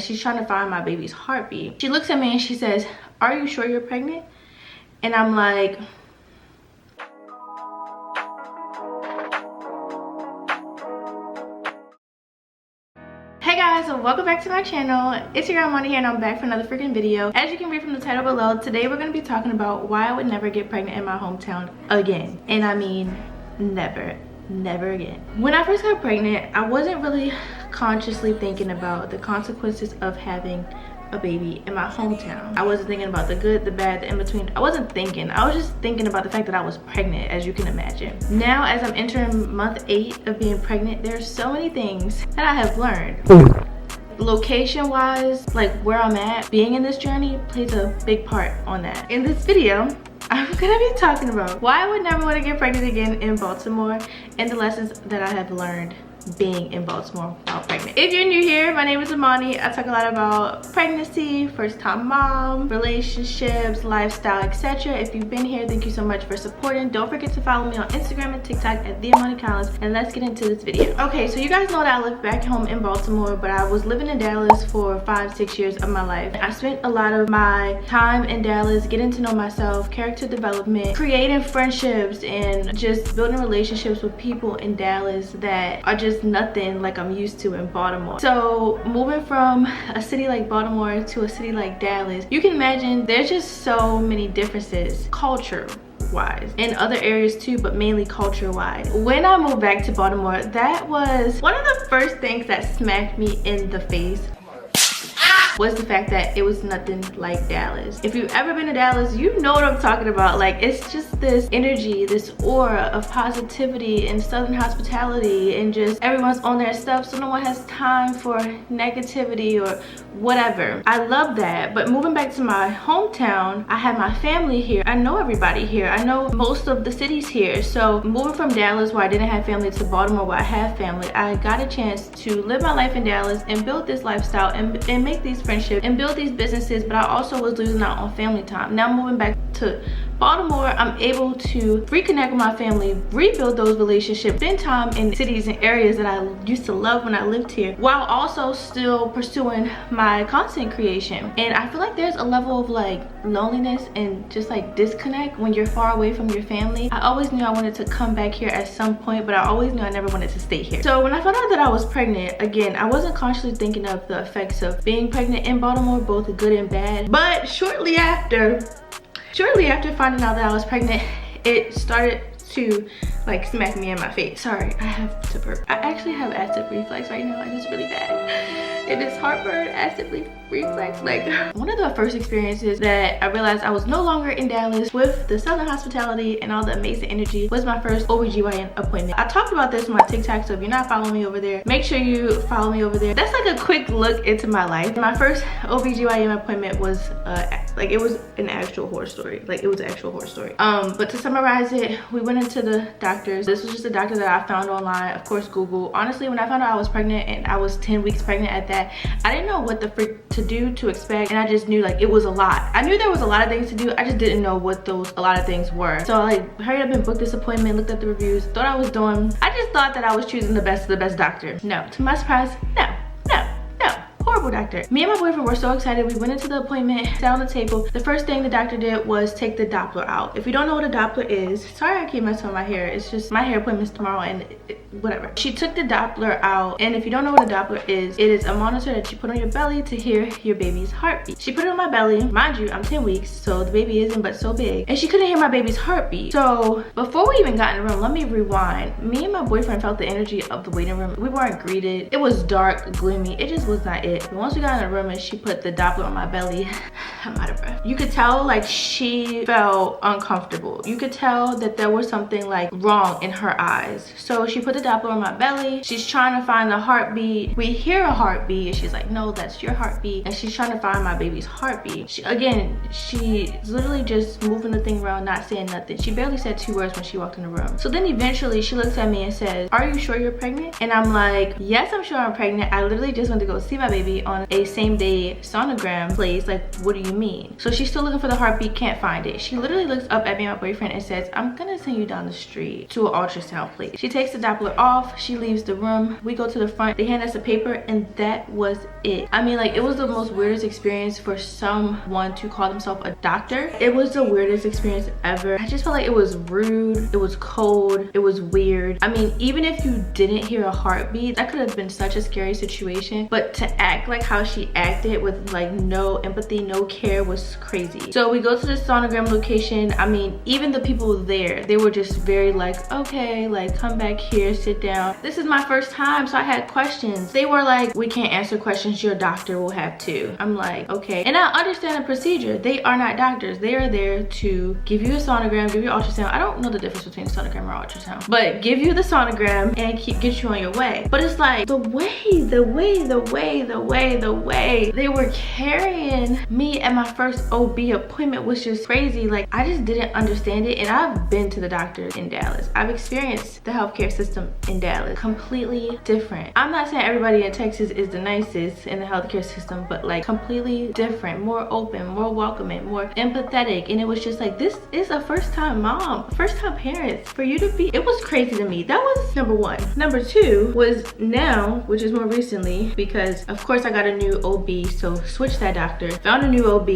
and she's trying to find my baby's heartbeat. She looks at me and she says, "Are you sure you're pregnant?" And I'm like, hey guys, so welcome back to my channel. It's your girl Imani here, and I'm back for another freaking video. As you can read from the title below, today we're going to be talking about why I would never get pregnant in my hometown again. And I mean never again. When I first got pregnant, I wasn't really consciously thinking about the consequences of having a baby in my hometown. I wasn't thinking about the good, the bad, the in-between. I wasn't thinking. I was just thinking about the fact that I was pregnant, as you can imagine. Now, as I'm entering month 8 of being pregnant, there's so many things that I have learned. Location-wise, like where I'm at, being in this journey plays a big part on that. In this video, I'm gonna be talking about why I would never want to get pregnant again in Baltimore and the lessons that I have learned being in Baltimore while pregnant. If you're new here, my name is Imani. I talk a lot about pregnancy, first-time mom, relationships, lifestyle, etc. If you've been here, thank you so much for supporting. Don't forget to follow me on Instagram and TikTok at The Imani Collins, and let's get into this video. Okay, so you guys know that I live back home in Baltimore, but I was living in Dallas for 5-6 years of my life. I spent a lot of my time in Dallas getting to know myself, character development, creating friendships, and just building relationships with people in Dallas that are just nothing like I'm used to in Baltimore. So moving from a city like Baltimore to a city like Dallas, you can imagine there's just so many differences culture wise, in other areas too, but mainly culture wise. When I moved back to Baltimore, that was one of the first things that smacked me in the face, was the fact that it was nothing like Dallas. If you've ever been to Dallas, you know what I'm talking about. Like, it's just this energy, this aura of positivity and southern hospitality, and just everyone's on their stuff, so no one has time for negativity or whatever. I love that. But moving back to my hometown, I have my family here. I know everybody here. I know most of the cities here. So moving from Dallas, where I didn't have family, to Baltimore, where I have family, I got a chance to live my life in Dallas and build this lifestyle and make these friendships and build these businesses, but I also was losing out on family time. Now moving back to Baltimore, I'm able to reconnect with my family, rebuild those relationships, spend time in cities and areas that I used to love when I lived here, while also still pursuing my content creation. And I feel like there's a level of like loneliness and just like disconnect when you're far away from your family. I always knew I wanted to come back here at some point, but I always knew I never wanted to stay here. So when I found out that I was pregnant, again, I wasn't consciously thinking of the effects of being pregnant in Baltimore, both good and bad. But shortly after finding out that I was pregnant, it started to like smack me in my face. Sorry, I have to burp. I actually have acid reflux right now, and it's really bad. It is heartburn, acid reflux. Like, one of the first experiences that I realized I was no longer in Dallas with the southern hospitality and all the amazing energy was my first OBGYN appointment. I talked about this on my TikTok, so if you're not following me over there, make sure you follow me over there. That's like a quick look into my life. My first OBGYN appointment was like, it was an actual horror story. Like, it was an actual horror story. But to summarize it, we went into the doctors. This was just a doctor that I found online, of course Google. Honestly, when I found out I was pregnant and I was 10 weeks pregnant at that, I didn't know what the freak to do, to expect, and I just knew like it was a lot. I knew there was a lot of things to do, I just didn't know what those a lot of things were. So I like hurried up and booked this appointment, looked at the reviews, thought I was doing, I just thought that I was choosing the best of the best doctor. No, to my surprise, no. Horrible doctor. Me and my boyfriend were so excited. We went into the appointment, sat on the table. The first thing the doctor did was take the Doppler out. If you don't know what a Doppler is, sorry I keep messing with my hair. It's just my hair appointment's tomorrow, and whatever. She took the Doppler out, and if you don't know what a Doppler is, it is a monitor that you put on your belly to hear your baby's heartbeat. She put it on my belly. Mind you, I'm 10 weeks, so the baby isn't but so big, and she couldn't hear my baby's heartbeat. So before we even got in the room, let me rewind. Me and my boyfriend felt the energy of the waiting room. We weren't greeted. It was dark, gloomy. It just was not it. But once we got in the room and she put the Doppler on my belly, I'm out of breath. You could tell like she felt uncomfortable. You could tell that there was something like wrong in her eyes. So she put the Doppler on my belly. She's trying to find the heartbeat. We hear a heartbeat, and she's like, no, that's your heartbeat. And she's trying to find my baby's heartbeat. She's literally just moving the thing around, not saying nothing. She barely said 2 words when she walked in the room. So then eventually she looks at me and says, are you sure you're pregnant? And I'm like, yes, I'm sure I'm pregnant. I literally just went to go see my baby be on a same-day sonogram place. Like, what do you mean? So she's still looking for the heartbeat, can't find it. She literally looks up at me and my boyfriend and says, I'm gonna send you down the street to an ultrasound place. She takes the Doppler off, she leaves the room, we go to the front, they hand us a paper, and that was it. I mean, like, it was the most weirdest experience for someone to call themselves a doctor. It was the weirdest experience ever. I just felt like it was rude, it was cold, it was weird. I mean, even if you didn't hear a heartbeat, that could have been such a scary situation, but to act like how she acted with like no empathy, no care, was crazy. So we go to the sonogram location. I mean, even the people there, they were just very like, okay, like, come back here, sit down. This is my first time, so I had questions. They were like, we can't answer questions, your doctor will have to. I'm like, okay. And I understand the procedure. They are not doctors. They are there to give you a sonogram, give you ultrasound. I don't know the difference between sonogram or ultrasound, but give you the sonogram and get you on your way. But it's like the way they were carrying me at my first OB appointment was just crazy. Like, I just didn't understand it. And I've been to the doctor in Dallas. I've experienced the healthcare system in Dallas. Completely different. I'm not saying everybody in Texas is the nicest in the healthcare system, but like completely different, more open, more welcoming, more empathetic. And it was just like, this is a first time mom, first time parents. For you to be, it was crazy to me. That was number one. Number two was now, which is more recently, because of course I got a new OB, so switched that doctor, found a new OB.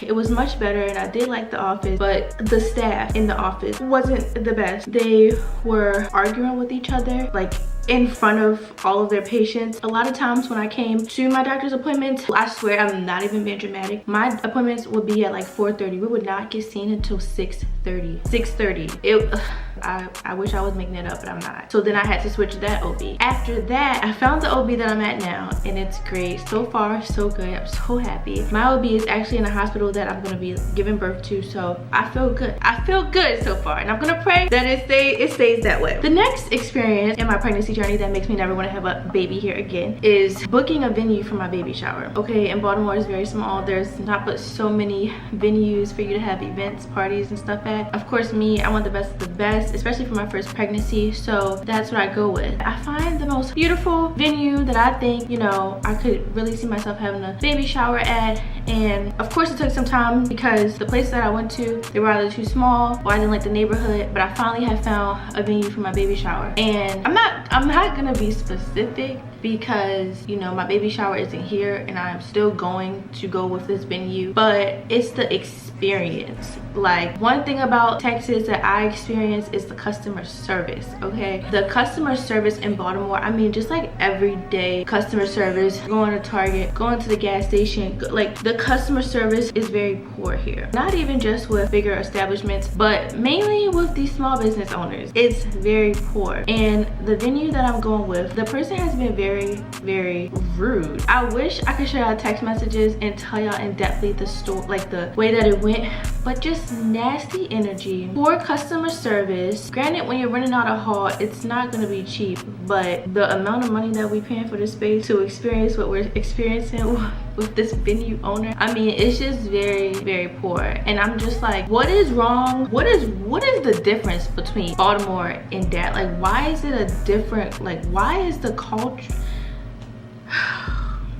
It was much better and I did like the office, but the staff in the office wasn't the best. They were arguing with each other, like in front of all of their patients. A lot of times when I came to my doctor's appointments, I swear I'm not even being dramatic, my appointments would be at like 4:30. We would not get seen until 6:30. 6:30. I wish I was making it up, but I'm not. So then I had to switch to that OB. After that, I found the OB that I'm at now, and it's great. So far, so good. I'm so happy. My OB is actually in a hospital that I'm gonna be giving birth to, so I feel good. I feel good so far, and I'm gonna pray that it stays that way. The next experience in my pregnancy journey that makes me never want to have a baby here again is booking a venue for my baby shower. Okay, and Baltimore is very small. There's not but so many venues for you to have events, parties, and stuff at. Of course, me, I want the best of the best, especially for my first pregnancy, so that's what I go with. I find the most beautiful venue that I think, you know, I could really see myself having a baby shower at. And of course it took some time because the places that I went to, they were either too small or I didn't like the neighborhood, but I finally have found a venue for my baby shower. And I'm not gonna be specific because, you know, my baby shower isn't here and I'm still going to go with this venue, but it's the experience. Like, one thing about Texas that I experience is the customer service. Okay, the customer service in Baltimore, I mean, just like everyday customer service, going to Target, going to the gas station, like the customer service is very poor here. Not even just with bigger establishments, but mainly with these small business owners. It's very poor. And the venue that I'm going with, the person has been very rude. I wish I could share out text messages and tell y'all in depthly the story, like the way that it went, but just nasty energy, poor customer service. Granted, when you're renting out a hall, it's not going to be cheap, but the amount of money that we paying for this space to experience what we're experiencing with this venue owner, I mean, it's just very poor. And I'm just like, what is wrong? What is the difference between Baltimore and that? Like, why is it a different, like, why is the culture?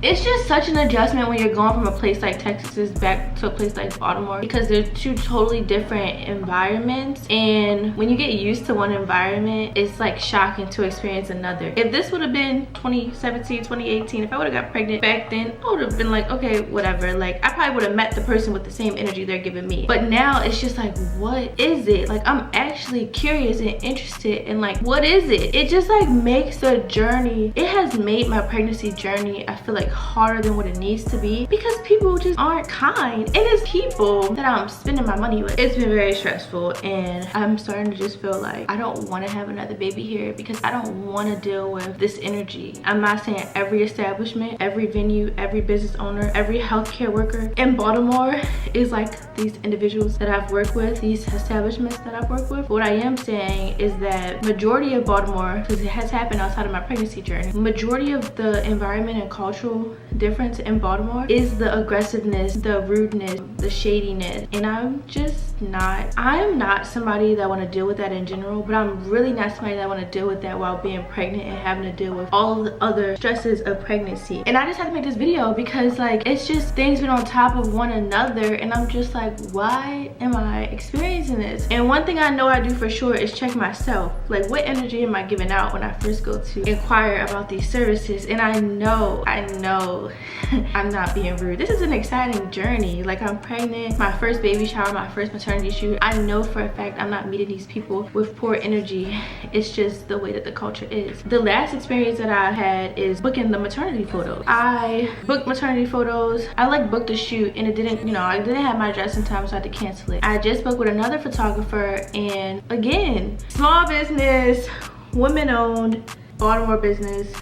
It's just such an adjustment when you're going from a place like Texas back to a place like Baltimore, because they're two totally different environments. And when you get used to one environment, it's like shocking to experience another. If this would have been 2017, 2018, if I would have got pregnant back then, I would have been like, okay, whatever. Like, I probably would have met the person with the same energy they're giving me. But now it's just like, what is it? Like, I'm actually curious and interested in, like, what is it? It just like makes the journey, it has made my pregnancy journey, I feel like, harder than what it needs to be, because people just aren't kind, and it's people that I'm spending my money with. It's been very stressful, and I'm starting to just feel like I don't want to have another baby here because I don't want to deal with this energy. I'm not saying every establishment, every venue, every business owner, every healthcare worker in Baltimore is like these individuals that I've worked with, these establishments that I've worked with. What I am saying is that majority of Baltimore, because it has happened outside of my pregnancy journey, majority of the environment and cultural difference in Baltimore is the aggressiveness, the rudeness, the shadiness. And I'm just not, I'm not somebody that want to deal with that in general, but I'm really not somebody that want to deal with that while being pregnant and having to deal with all of the other stresses of pregnancy. And I just had to make this video because like it's just things been on top of one another, and I'm just like, why am I experiencing this? And one thing I know I do for sure is check myself. Like, what energy am I giving out when I first go to inquire about these services? And I know I'm not being rude. This is an exciting journey. Like, I'm pregnant, my first baby shower, my first maternity shoot. I know for a fact I'm not meeting these people with poor energy. It's just the way that the culture is. The last experience that I had is booking the maternity photos. I booked maternity photos. I like booked a shoot and it didn't, you know, I didn't have my dress in time, so I had to cancel it. I just spoke with another photographer, and again, small business, women owned, Baltimore business,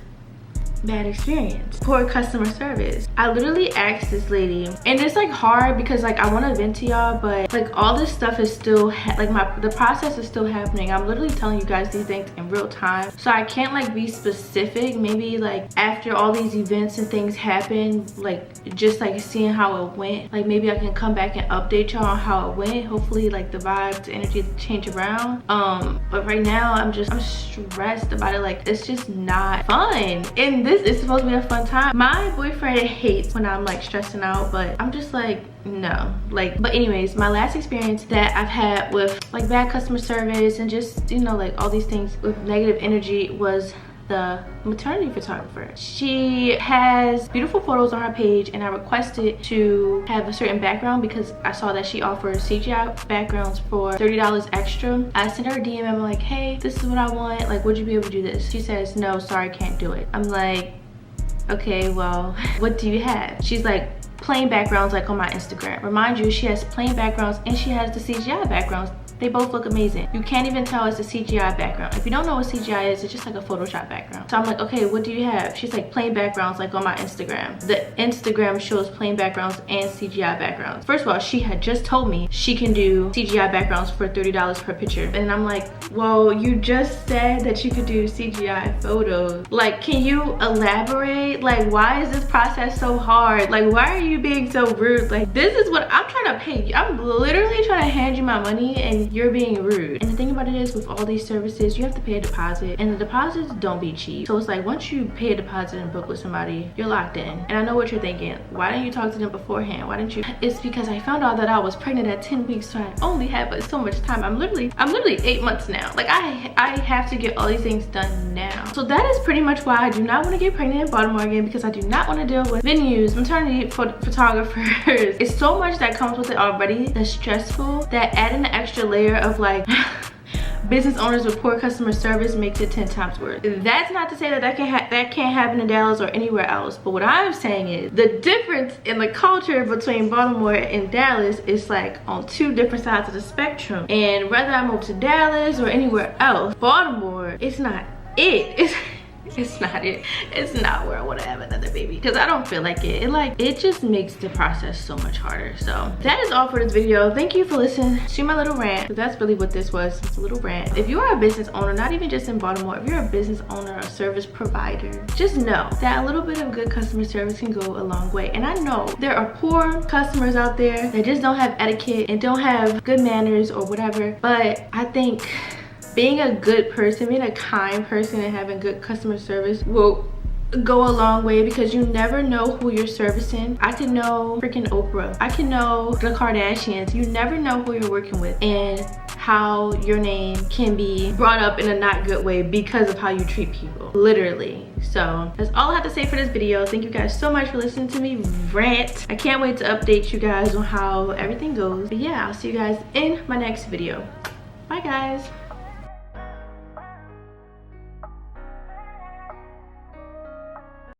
bad experience, poor customer service. I literally asked this lady, and it's like hard because like I want to vent to y'all, but like all this stuff is still the process is still happening. I'm literally telling you guys these things in real time, so I can't like be specific. Maybe like after all these events and things happen, like just like seeing how it went, like maybe I can come back and update y'all on how it went. Hopefully like the vibes, the energy change around. But right now I'm stressed about it. Like, it's just not fun, and this is supposed to be a fun time. My boyfriend hates when I'm like stressing out, but I'm just like, no. Like, but anyways, my last experience that I've had with like bad customer service and just, you know, like all these things with negative energy was the maternity photographer. She has beautiful photos on her page, and I requested to have a certain background because I saw that she offers CGI backgrounds for $30 extra. I sent her a DM and I'm like, hey, this is what I want. Like, would you be able to do this? She says, no, sorry, can't do it. I'm like, okay, well, what do you have? She's like, plain backgrounds like on my Instagram. Remind you, she has plain backgrounds and she has the CGI backgrounds. They both look amazing. You can't even tell it's a CGI background. If you don't know what CGI is, it's just like a Photoshop background. So I'm like, okay, what do you have? She's like, plain backgrounds like on my Instagram. The Instagram shows plain backgrounds and CGI backgrounds. First of all, she had just told me she can do CGI backgrounds for $30 per picture. And I'm like, well, you just said that you could do CGI photos. Like, can you elaborate? Like, why is this process so hard? Like, why are you being so rude? Like, this is what I'm trying to pay you. I'm literally trying to hand you my money and you're being rude. And the thing about it is, with all these services, you have to pay a deposit, and the deposits don't be cheap. So it's like, once you pay a deposit and book with somebody, you're locked in. And I know what you're thinking, why didn't you talk to them beforehand? Why didn't you? It's because I found out that I was pregnant at 10 weeks, so I only have so much time. I'm literally 8 months now. Like, I have to get all these things done now. So that is pretty much why I do not want to get pregnant in Baltimore again, because I do not want to deal with venues, maternity photographers. It's so much that comes with it already that's stressful, that adding the extra layer of like business owners with poor customer service makes it 10 times worse. That's not to say that that can't happen in Dallas or anywhere else, but what I'm saying is the difference in the culture between Baltimore and Dallas is like on two different sides of the spectrum. And whether I move to Dallas or anywhere else, Baltimore, it's not it. It's not it. It's not where I want to have another baby, because I don't feel like it. It just makes the process so much harder. So that is all for this video. Thank you for listening to my little rant. That's really what this was. It's a little rant. If you are a business owner, not even just in Baltimore, if you're a business owner or service provider, just know that a little bit of good customer service can go a long way. And I know there are poor customers out there that just don't have etiquette and don't have good manners or whatever, but I think being a good person, being a kind person, and having good customer service will go a long way, because you never know who you're servicing. I could know freaking Oprah. I can know the Kardashians. You never know who you're working with and how your name can be brought up in a not good way because of how you treat people, literally. So that's all I have to say for this video. Thank you guys so much for listening to me rant. I can't wait to update you guys on how everything goes. But yeah, I'll see you guys in my next video. Bye guys.